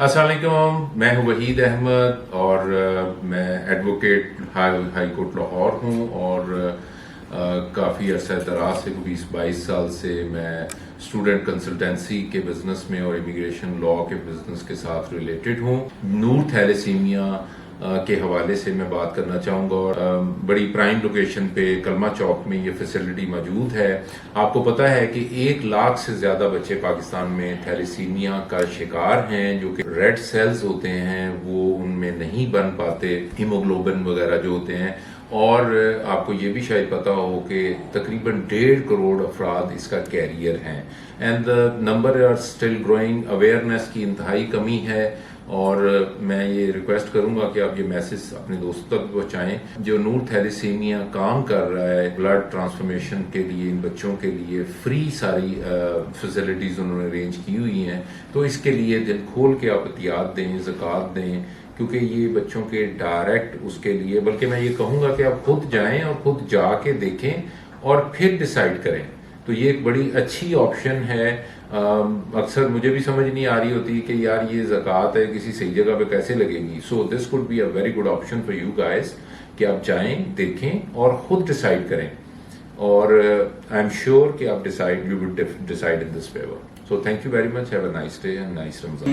अस्सलाम वालेकुम, मैं हूं वहीद अहमद और मैं एडवोकेट हाई कोर्ट लाहौर हूं और काफ़ी अरसा दराज से 20-22 साल से मैं स्टूडेंट कंसल्टेंसी के बिज़नेस में और इमिग्रेशन लॉ के बिज़नेस के साथ रिलेटेड हूं। नूर थैलेसीमिया के हवाले से मैं बात करना चाहूँगा और बड़ी प्राइम लोकेशन पे कलमा चौक में ये फैसिलिटी मौजूद है। आपको पता है कि 1 लाख से ज़्यादा बच्चे पाकिस्तान में थैलेसीमिया का शिकार हैं, जो कि रेड सेल्स होते हैं वो उनमें नहीं बन पाते, हीमोग्लोबिन वगैरह जो होते हैं। और आपको ये भी शायद पता हो कि तकरीबन 1.5 करोड़ अफराद इसका कैरियर हैं and the number are still growing. Awareness की इंतहाई कमी है और मैं ये रिक्वेस्ट करूंगा कि आप ये मैसेज अपने दोस्तों तक पहुंचाएं। जो नूर थैलेसीमिया काम कर रहा है ब्लड ट्रांसफॉर्मेशन के लिए, इन बच्चों के लिए फ्री सारी फैसिलिटीज उन्होंने अरेंज की हुई हैं, तो इसके लिए दिल खोल के आप एहतियात दें, ज़कात दें, क्योंकि ये बच्चों के डायरेक्ट उसके लिए, बल्कि मैं ये कहूँगा कि आप खुद जाएं और खुद जाके देखें और फिर डिसाइड करें। तो ये एक बड़ी अच्छी ऑप्शन है। अक्सर मुझे भी समझ नहीं आ रही होती कि यार ये ज़कात है किसी सही जगह पे कैसे लगेगी। So this could be a very good option for you guys कि आप जाएं, देखें और खुद डिसाइड करें और आई एम श्योर कि आप you would decide in this favour. So thank you very much, have a nice day and nice Ramzan.